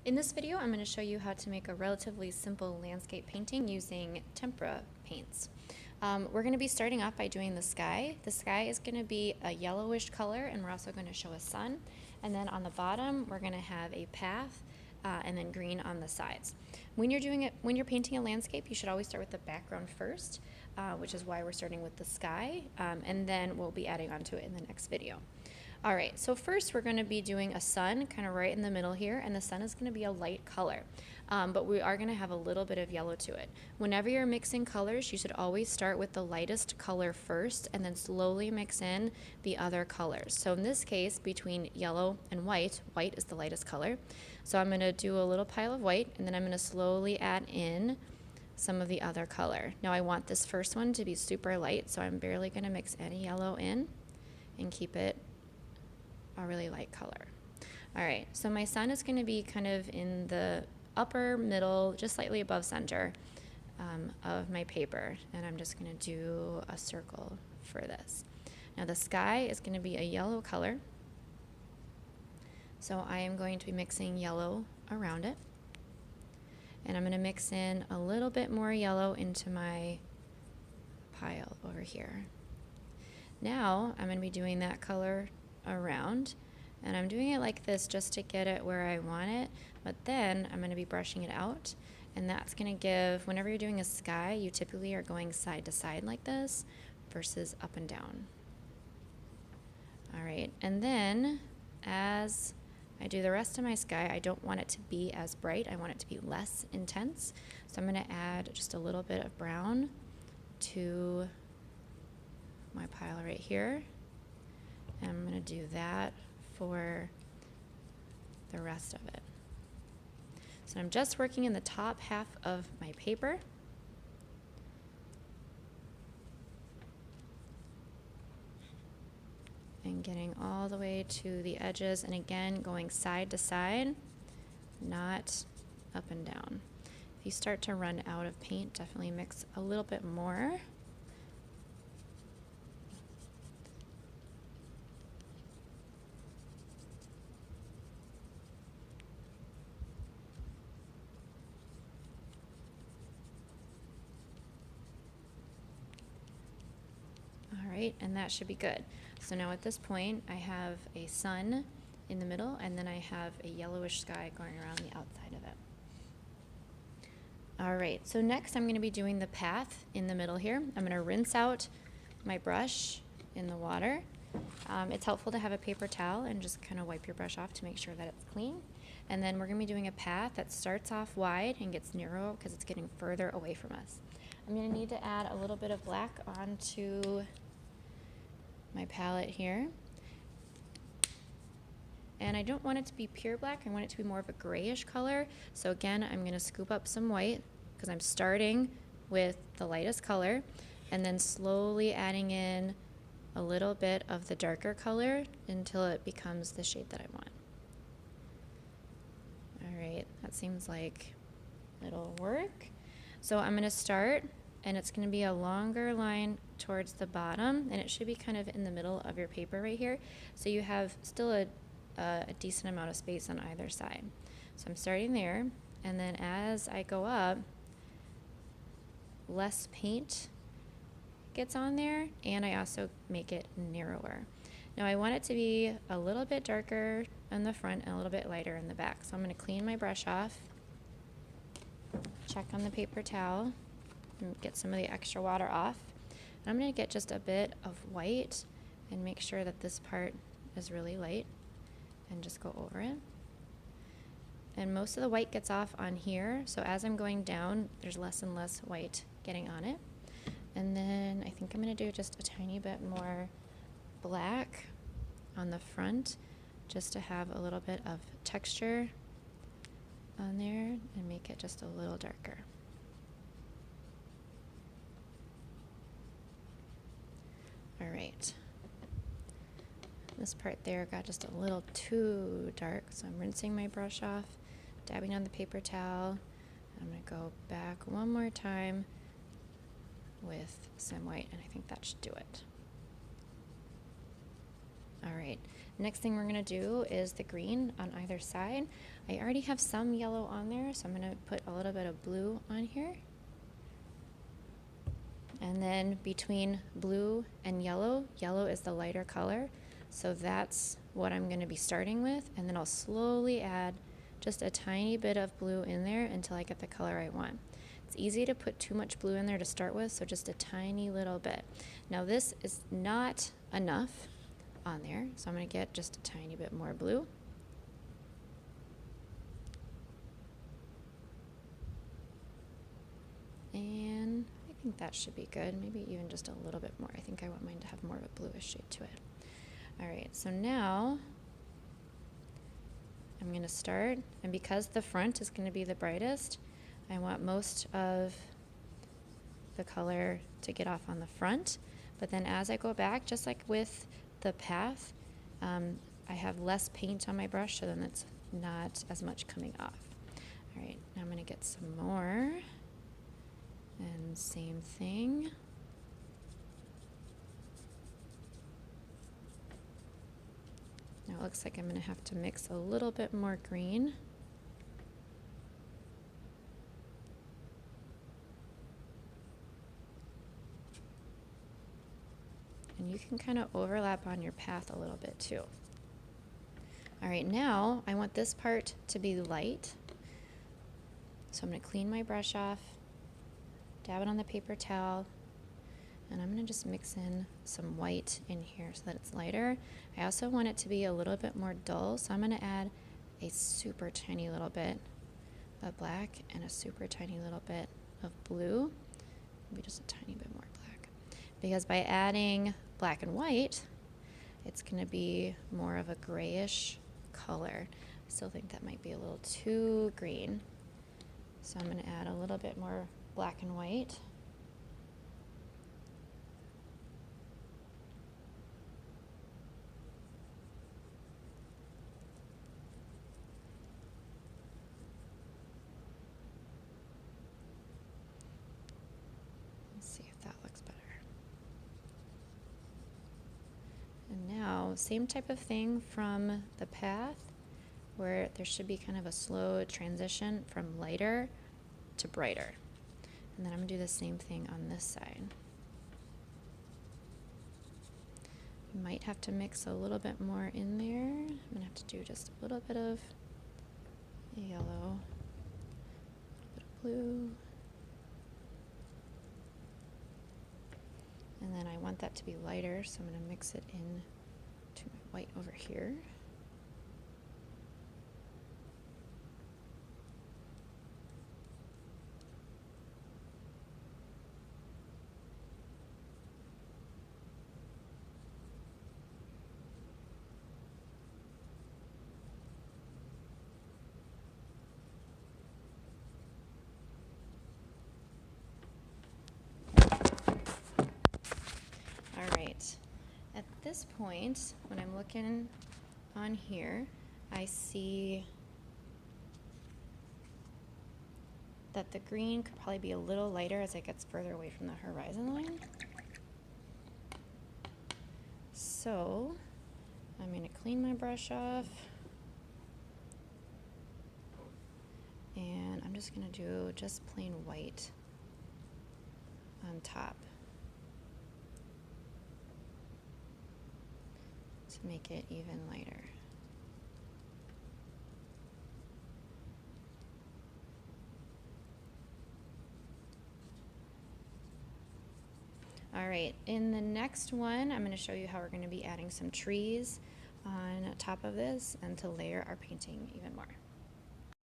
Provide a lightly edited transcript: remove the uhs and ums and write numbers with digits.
In this video, I'm going to show you how to make a relatively simple landscape painting using tempera paints. We're going to be starting off by doing the sky. The sky is going to be a yellowish color, and we're also going to show a sun. And then on the bottom, we're going to have a path, and then green on the sides. When you're painting a landscape, you should always start with the background first, which is why we're starting with the sky, and then we'll be adding onto it in the next video. All right, so first we're going to be doing a sun kind of right in the middle here, and the sun is going to be a light color, but we are going to have a little bit of yellow to it. Whenever you're mixing colors, you should always start with the lightest color first and then slowly mix in the other colors. So in this case, between yellow and white, white is the lightest color. So I'm going to do a little pile of white, and then I'm going to slowly add in some of the other color. Now I want this first one to be super light, so I'm barely going to mix any yellow in and keep it a really light color. All right, so my sun is going to be kind of in the upper middle, just slightly above center of my paper, and I'm just going to do a circle for this. Now the sky is going to be a yellow color, so I am going to be mixing yellow around it, and I'm going to mix in a little bit more yellow into my pile over here. Now I'm going to be doing that color around, and I'm doing it like this just to get it where I want it, but then I'm going to be brushing it out, and that's going to give, whenever you're doing a sky, you typically are going side to side like this versus up and down. All right, and then as I do the rest of my sky, I don't want it to be as bright, I want it to be less intense, so I'm going to add just a little bit of brown to my pile right here. And I'm going to do that for the rest of it. So I'm just working in the top half of my paper. And getting all the way to the edges, and again going side to side, not up and down. If you start to run out of paint, definitely mix a little bit more. All right, and that should be good. So now at this point, I have a sun in the middle, and then I have a yellowish sky going around the outside of it. All right, so next I'm going to be doing the path in the middle here. I'm going to rinse out my brush in the water. It's helpful to have a paper towel and just kind of wipe your brush off to make sure that it's clean. And then we're going to be doing a path that starts off wide and gets narrow because it's getting further away from us. I'm going to need to add a little bit of black onto my palette here. And I don't want it to be pure black, I want it to be more of a grayish color. So again, I'm going to scoop up some white because I'm starting with the lightest color and then slowly adding in a little bit of the darker color until it becomes the shade that I want. All right, that seems like it'll work. So I'm going to start, and it's going to be a longer line towards the bottom, and it should be kind of in the middle of your paper right here. So you have still a decent amount of space on either side. So I'm starting there, and then as I go up, less paint gets on there, and I also make it narrower. Now I want it to be a little bit darker in the front and a little bit lighter in the back. So I'm going to clean my brush off, check on the paper towel, and get some of the extra water off. And I'm going to get just a bit of white and make sure that this part is really light and just go over it. And most of the white gets off on here, so as I'm going down, there's less and less white getting on it. And then I think I'm going to do just a tiny bit more black on the front just to have a little bit of texture on there and make it just a little darker. All right. This part there got just a little too dark, so I'm rinsing my brush off, dabbing on the paper towel. I'm going to go back one more time with some white, and I think that should do it. All right, next thing we're gonna do is the green on either side. I already have some yellow on there, so I'm gonna put a little bit of blue on here. And then between blue and yellow, yellow is the lighter color, so that's what I'm gonna be starting with, and then I'll slowly add just a tiny bit of blue in there until I get the color I want. It's easy to put too much blue in there to start with, so just a tiny little bit. Now this is not enough on there, so I'm going to get just a tiny bit more blue. And I think that should be good, maybe even just a little bit more. I think I want mine to have more of a bluish shade to it. All right, so now I'm going to start, and because the front is going to be the brightest, I want most of the color to get off on the front, but then as I go back, just like with the path, I have less paint on my brush, so then it's not as much coming off. All right, now I'm going to get some more, and same thing. Now it looks like I'm going to have to mix a little bit more green. And you can kind of overlap on your path a little bit too. All right, now I want this part to be light. So I'm going to clean my brush off, dab it on the paper towel, and I'm going to just mix in some white in here so that it's lighter. I also want it to be a little bit more dull, so I'm going to add a super tiny little bit of black and a super tiny little bit of blue, maybe just a tiny bit more black. Because by adding black and white, it's going to be more of a grayish color. I still think that might be a little too green. So I'm going to add a little bit more black and white. Let's see if that looks better. And now, same type of thing from the path, where there should be kind of a slow transition from lighter to brighter. And then I'm going to do the same thing on this side. You might have to mix a little bit more in there. I'm going to have to do just a little bit of yellow, a little bit of blue. And then I want that to be lighter, so I'm going to mix it in to my white over here. All right, at this point, when I'm looking on here, I see that the green could probably be a little lighter as it gets further away from the horizon line. So I'm going to clean my brush off, and I'm just going to do just plain white on top to make it even lighter. All right, in the next one, I'm going to show you how we're going to be adding some trees on top of this and to layer our painting even more.